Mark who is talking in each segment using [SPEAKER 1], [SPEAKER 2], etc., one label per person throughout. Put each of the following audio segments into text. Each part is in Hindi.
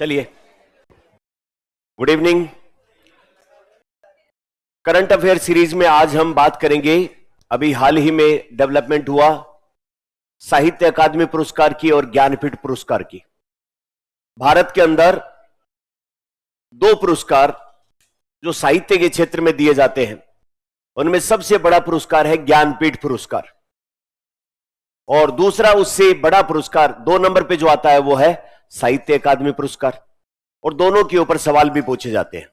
[SPEAKER 1] चलिए, good evening. Current affair series में आज हम बात करेंगे, अभी हाल ही में डेवलपमेंट हुआ साहित्य अकादमी पुरस्कार की और ज्ञानपीठ पुरस्कार की। भारत के अंदर दो पुरस्कार जो साहित्य के क्षेत्र में दिए जाते हैं, उनमें सबसे बड़ा पुरस्कार है ज्ञानपीठ पुरस्कार, और दूसरा उससे बड़ा पुरस्कार 2 नंबर पे जो आता है वो है साहित्य अकादमी पुरस्कार। और दोनों के ऊपर सवाल भी पूछे जाते हैं।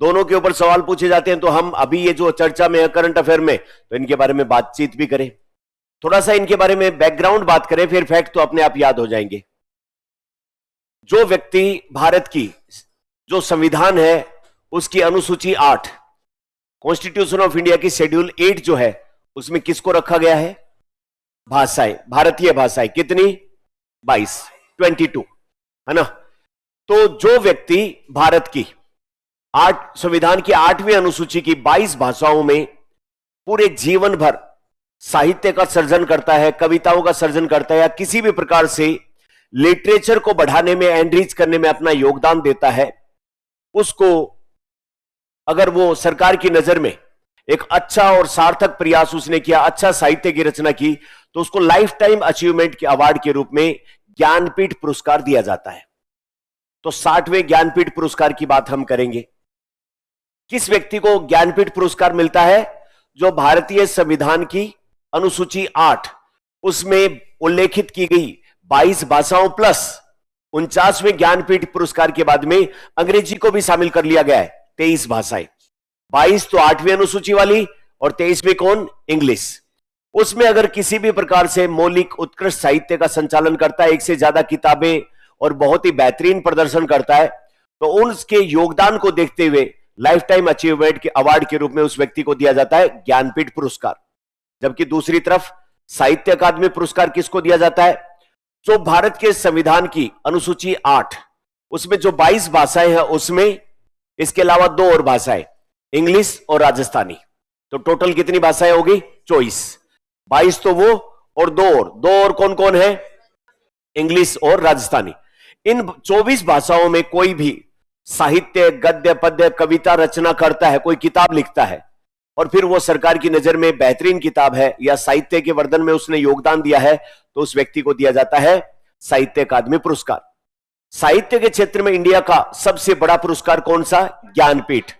[SPEAKER 1] दोनों के ऊपर सवाल पूछे जाते हैं, तो हम अभी ये जो चर्चा में है करंट अफेयर में, तो इनके बारे में बातचीत भी करें, थोड़ा सा इनके बारे में बैकग्राउंड बात करें, फिर फैक्ट तो अपने आप याद हो जाएंगे। जो व्यक्ति भारत की जो संविधान है उसकी अनुसूची 8, कॉन्स्टिट्यूशन ऑफ इंडिया की शेड्यूल 8 जो है, उसमें किसको रखा गया है? भाषाएं, भारतीय भाषाएं कितनी? 22 है ना। तो जो व्यक्ति भारत की संविधान की 8वीं अनुसूची की 22 भाषाओं में पूरे जीवन भर साहित्य का सर्जन करता है, कविताओं का सर्जन करता है, या किसी भी प्रकार से लिटरेचर को बढ़ाने में, एनरिच करने में अपना योगदान देता है, उसको अगर वो सरकार की नजर में एक अच्छा और सार्थक प्रयास उसने किया, अच्छा साहित्य की रचना की, तो उसको लाइफ टाइम अचीवमेंट के अवार्ड के रूप में ज्ञानपीठ पुरस्कार दिया जाता है। तो 60वें ज्ञानपीठ पुरस्कार की बात हम करेंगे। किस व्यक्ति को ज्ञानपीठ पुरस्कार मिलता है? जो भारतीय संविधान की अनुसूची 8 उसमें उल्लेखित की गई 22 भाषाओं प्लस 49वें ज्ञानपीठ पुरस्कार के बाद में अंग्रेजी को भी शामिल कर लिया गया है, 23 भाषाएं। 22 तो 8वीं अनुसूची वाली, और 23वीं कौन? इंग्लिश। उसमें अगर किसी भी प्रकार से मौलिक उत्कृष्ट साहित्य का संचालन करता है, एक से ज्यादा किताबें और बहुत ही बेहतरीन प्रदर्शन करता है, तो उसके योगदान को देखते हुए लाइफ टाइम अचीवमेंट के अवार्ड के रूप में उस व्यक्ति को दिया जाता है ज्ञानपीठ पुरस्कार। जबकि दूसरी तरफ साहित्य अकादमी पुरस्कार किसको दिया जाता है? जो भारत के संविधान की अनुसूची 8 उसमें जो 22 भाषाएं हैं, उसमें इसके अलावा 2 और भाषाएं, इंग्लिश और राजस्थानी। तो टोटल कितनी भाषाएं होगी? 24। 22 तो वो, और 2 और कौन कौन है? इंग्लिश और राजस्थानी। इन 24 भाषाओं में कोई भी साहित्य, गद्य, पद्य, कविता रचना करता है, कोई किताब लिखता है, और फिर वो सरकार की नजर में बेहतरीन किताब है या साहित्य के वर्धन में उसने योगदान दिया है, तो उस व्यक्ति को दिया जाता है साहित्य अकादमी पुरस्कार। साहित्य के क्षेत्र में इंडिया का सबसे बड़ा पुरस्कार कौन सा? ज्ञानपीठ।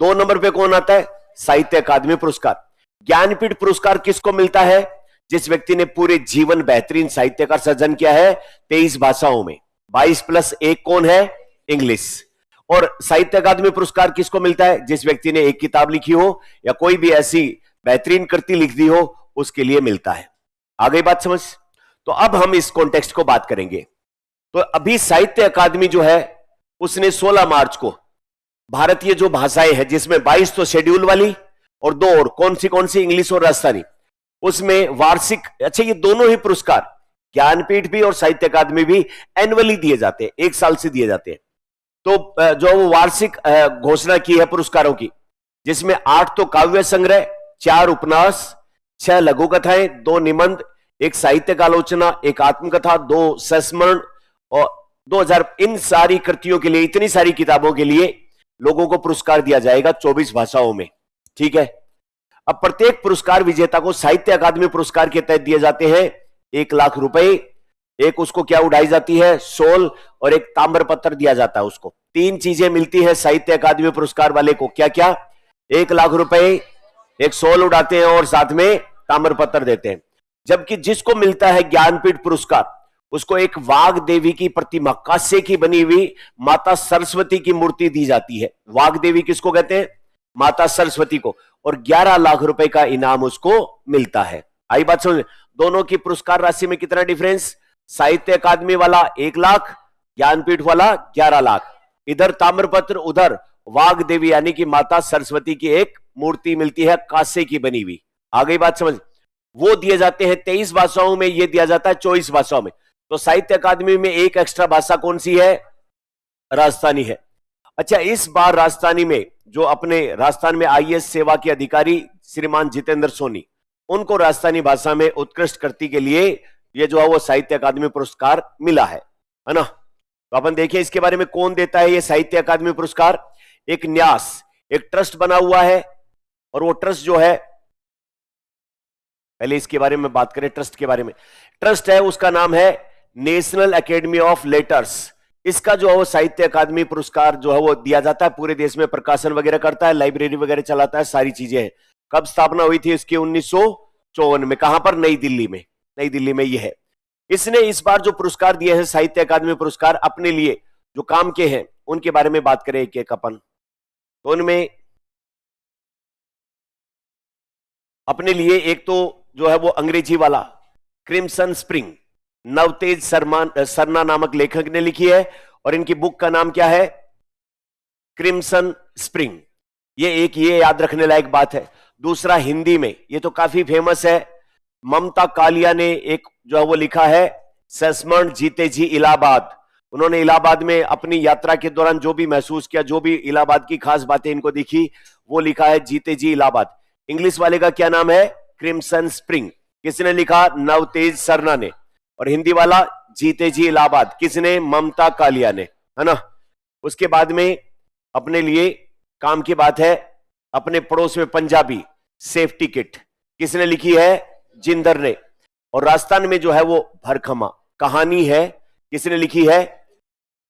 [SPEAKER 1] 2 नंबर पे कौन आता है? साहित्य अकादमी पुरस्कार। ज्ञानपीठ पुरस्कार किसको मिलता है? जिस व्यक्ति ने पूरे जीवन बेहतरीन साहित्य का सर्जन किया है 23 भाषाओं में, 22 प्लस 1 कौन है? इंग्लिश। और साहित्य अकादमी पुरस्कार किसको मिलता है? जिस व्यक्ति ने एक किताब लिखी हो या कोई भी ऐसी बेहतरीन कृति लिख दी हो, उसके लिए मिलता है। आ गई बात समझ? तो अब हम इस कॉन्टेक्स्ट को बात करेंगे। तो अभी साहित्य अकादमी जो है उसने 16 मार्च को भारतीय जो भाषाएं हैं, जिसमें 22 तो शेड्यूल वाली और 2 और कौन सी? इंग्लिश और राजस्थानी, उसमें वार्षिक, अच्छा ये दोनों ही पुरस्कार, ज्ञानपीठ भी और साहित्य अकादमी भी, एनुअली दिए जाते हैं, 1 साल से दिए जाते हैं। तो जो वो वार्षिक घोषणा की है पुरस्कारों की, जिसमें 8 तो काव्य संग्रह, 4 उपन्यास, 6 लघु कथाएं, 2 निबंध, 1 साहित्यिक आलोचना, 1 आत्मकथा, 2 संस्मरण और 2000, इन सारी कृतियों के लिए, इतनी सारी किताबों के लिए लोगों को पुरस्कार दिया जाएगा 24 भाषाओं में। ठीक है। अब प्रत्येक पुरस्कार विजेता को साहित्य अकादमी पुरस्कार के तहत दिए जाते हैं 1 लाख रुपए। एक उसको क्या उड़ाई जाती है? शॉल, और एक ताम्र पत्र दिया जाता है उसको। 3 चीजें मिलती है साहित्य अकादमी पुरस्कार वाले को। क्या क्या? 1 लाख रुपए, एक शॉल उड़ाते हैं और साथ में ताम्र पत्र देते हैं। जबकि जिसको मिलता है ज्ञानपीठ पुरस्कार, उसको एक वाग देवी की प्रतिमा, कांसे की बनी हुई माता सरस्वती की मूर्ति दी जाती है। वाग देवी किसको कहते हैं? माता सरस्वती को। और 11 लाख रुपए का इनाम उसको मिलता है। आई बात समझ? दोनों की पुरस्कार राशि में कितना डिफरेंस? साहित्य अकादमी वाला 1 लाख, ज्ञानपीठ वाला 11 लाख। इधर ताम्रपत्र, उधर वाग देवी यानी कि माता सरस्वती की एक मूर्ति मिलती है, कांसे की बनी हुई। आ गई बात समझ? वो दिए जाते हैं 23 भाषाओं में, ये दिया जाता है 24 भाषाओं में। तो साहित्य अकादमी में एक एक्स्ट्रा भाषा कौन सी है? राजस्थानी है। अच्छा, इस बार राजस्थानी में जो अपने राजस्थान में आईएएस सेवा के अधिकारी श्रीमान जितेंद्र सोनी, उनको राजस्थानी भाषा में उत्कृष्ट कृति के लिए ये जो है वो साहित्य अकादमी पुरस्कार मिला है ना। तो अपन देखिए इसके बारे में, कौन देता है ये साहित्य अकादमी पुरस्कार? एक न्यास, एक ट्रस्ट बना हुआ है, और वो ट्रस्ट जो है, पहले इसके बारे में बात करें, ट्रस्ट के बारे में। ट्रस्ट है, उसका नाम है नेशनल एकेडमी ऑफ लेटर्स। इसका जो है वो साहित्य अकादमी पुरस्कार जो है वो दिया जाता है, पूरे देश में प्रकाशन वगैरह करता है, लाइब्रेरी वगैरह चलाता है, सारी चीजें हैं। कब स्थापना हुई थी इसकी? 1954 में। कहां पर? नई दिल्ली में। नई दिल्ली में ये है। इसने इस बार जो पुरस्कार दिए हैं साहित्य अकादमी पुरस्कार, अपने लिए जो काम के हैं उनके बारे में बात करें एक एक अपन। तो उनमें अपने लिए एक तो जो है वो अंग्रेजी वाला क्रिम्सन स्प्रिंग, नवतेज सरना नामक लेखक ने लिखी है, और इनकी बुक का नाम क्या है? Crimson spring. ये याद रखने लायक बात है। दूसरा हिंदी में, ये तो काफी फेमस है, ममता कालिया ने एक जो है वो लिखा है, सस्मण जीते जी इलाहाबाद। उन्होंने इलाहाबाद में अपनी यात्रा के दौरान जो भी महसूस किया, जो भी इलाहाबाद की खास बातें इनको दिखी, वो लिखा है जीते जी इलाहाबाद। इंग्लिश वाले का क्या नाम है? Crimson spring. किसने लिखा? नवतेज सरना ने। और हिंदी वाला जीते जी इलाहाबाद, किसने? ममता कालिया ने, है ना। उसके बाद में अपने लिए काम की बात है, अपने पड़ोस में पंजाबी सेफ्टी किट, किसने लिखी है? जिंदर ने। और राजस्थान में जो है वो भरखमा कहानी है, किसने लिखी है?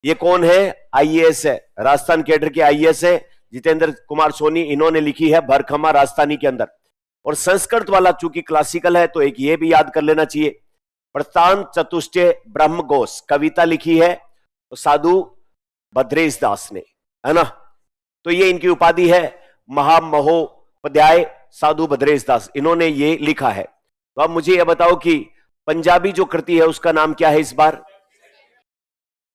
[SPEAKER 1] ये कौन है? आईएएस है, राजस्थान कैडर के आईएएस है, जितेंद्र कुमार सोनी, इन्होंने लिखी है भरखमा राजस्थानी के अंदर। और संस्कृत वाला चूंकि क्लासिकल है तो एक ये भी याद कर लेना चाहिए, प्रस्थान चतुष्टय ब्रह्मघोष कविता लिखी है तो साधु भद्रेश दास ने, है ना। तो ये इनकी उपाधि है, महामहोपाध्याय साधु भद्रेश दास, इन्होंने ये लिखा है। तो अब मुझे यह बताओ कि पंजाबी जो कृति है उसका नाम क्या है इस बार,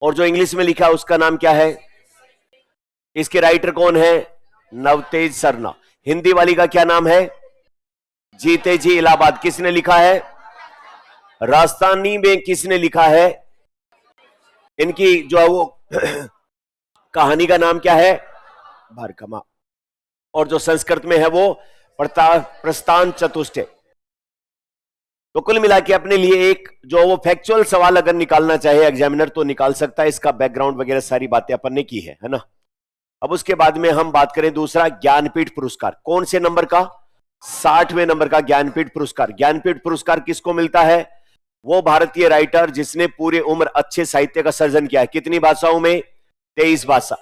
[SPEAKER 1] और जो इंग्लिश में लिखा है उसका नाम क्या है? इसके राइटर कौन है? नवतेज सरना। हिंदी वाली का क्या नाम है? जीते जी इलाहाबाद। किसने लिखा है? राजस्थानी में किसने लिखा है? इनकी जो है वो कहानी का नाम क्या है? भरखमा। और जो संस्कृत में है वो प्रस्थान चतुष्टय। तो कुल मिला के अपने लिए एक जो वो फैक्चुअल सवाल अगर निकालना चाहे एग्जामिनर तो निकाल सकता है, इसका बैकग्राउंड वगैरह सारी बातें अपन ने की है ना। अब उसके बाद में हम बात करें दूसरा, ज्ञानपीठ पुरस्कार। कौन से नंबर का? 60वें नंबर का ज्ञानपीठ पुरस्कार। ज्ञानपीठ पुरस्कार किसको मिलता है? वो भारतीय राइटर जिसने पूरी उम्र अच्छे साहित्य का सर्जन किया है। कितनी भाषाओं में? 23 भाषा।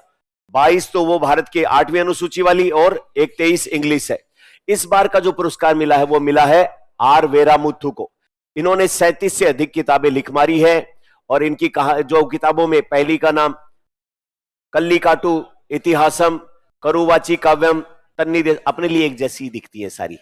[SPEAKER 1] 22 तो वो भारत के 8वीं अनुसूची वाली, और एक 23 इंग्लिश है। इस बार का जो पुरस्कार मिला है वो मिला है आर वेरामुथु को। इन्होंने 37 से अधिक किताबें लिख मारी है, और इनकी जो किताबों में पहली का नाम कल्लिकाटू इतिहासम, करुवाची काव्यम, तन्नी, अपने लिए एक जैसी दिखती है सारी।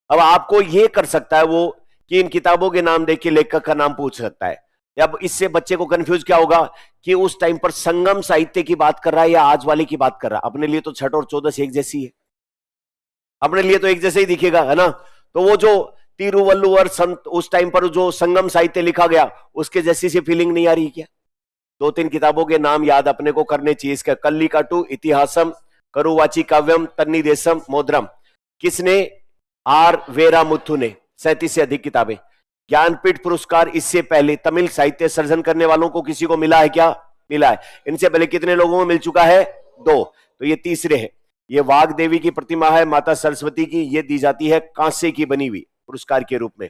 [SPEAKER 1] अब आपको ये कर सकता है वो कि इन किताबों के नाम देख के लेखक का नाम पूछ सकता है। अब इससे बच्चे को कंफ्यूज क्या होगा कि उस टाइम पर संगम साहित्य की बात कर रहा है या आज वाले की बात कर रहा है। अपने लिए तो 6 और 14 एक जैसी है, अपने लिए तो एक जैसे ही दिखेगा, है ना। तो वो जो तिरुवल्लुवर संत उस टाइम पर जो संगम साहित्य लिखा गया उसके जैसी सी फीलिंग नहीं आ रही क्या? 2-3 किताबों के नाम याद अपने को करने चाहिए। इसका कल्लिकाटू इतिहासम, करुवाची काव्यम, तन्नी देशम, मोद्रम। किसने? आर वेरामुथु ने। 37 से अधिक किताबें। ज्ञानपीठ पुरस्कार इससे पहले तमिल साहित्य सर्जन करने वालों को किसी को मिला है क्या? मिला है। इनसे पहले कितने लोगों को मिल चुका है? 2। तो ये तीसरे हैं। ये वाग देवी की प्रतिमा है, माता सरस्वती की। ये दी जाती है कांसे की बनी हुई पुरस्कार के रूप में।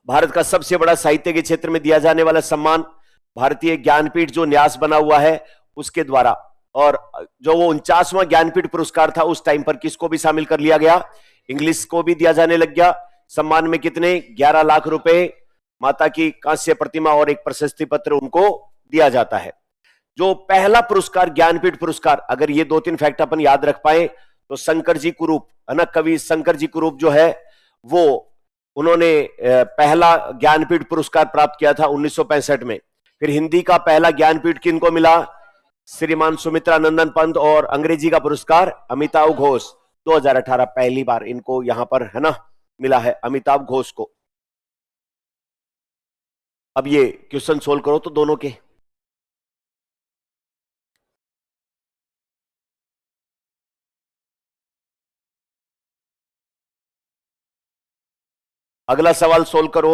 [SPEAKER 1] भारत का सबसे बड़ा साहित्य के क्षेत्र में दिया जाने वाला सम्मान भारतीय ज्ञानपीठ जो न्यास बना हुआ है उसके द्वारा। और जो वो 49वां ज्ञानपीठ पुरस्कार था उस टाइम पर किसको भी शामिल कर लिया गया? इंग्लिश को भी दिया जाने लग गया। सम्मान में कितने? 11 लाख रुपए, माता की कांस्य प्रतिमा और एक प्रशस्ति पत्र उनको दिया जाता है। जो पहला पुरस्कार ज्ञानपीठ पुरस्कार, अगर ये 2-3 फैक्ट अपन याद रख पाए तो शंकर जी कुरूप, है ना, कवि शंकर जी कुरूप जो है वो उन्होंने पहला ज्ञानपीठ पुरस्कार प्राप्त किया था 1965 में। फिर हिंदी का पहला ज्ञानपीठ किनको मिला? श्रीमान सुमित्रा नंदन पंत। और अंग्रेजी का पुरस्कार अमिताभ घोष 2018 पहली बार इनको यहां पर, है ना, मिला है, अमिताभ घोष को। अब ये क्वेश्चन सोल्व करो तो दोनों के। अगला सवाल सोल्व करो।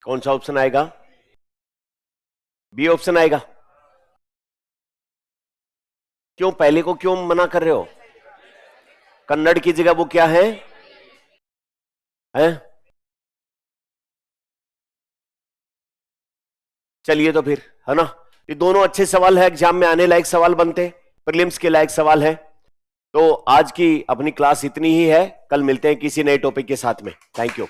[SPEAKER 1] कौन सा ऑप्शन आएगा? बी ऑप्शन आएगा। क्यों, पहले को क्यों मना कर रहे हो? कन्नड़ की जगह वो क्या है? चलिए तो फिर, है ना, ये दोनों अच्छे सवाल है, एग्जाम में आने लायक सवाल बनते, प्रीलिम्स के लायक सवाल है। तो आज की अपनी क्लास इतनी ही है, कल मिलते हैं किसी नए टॉपिक के साथ में। Thank you.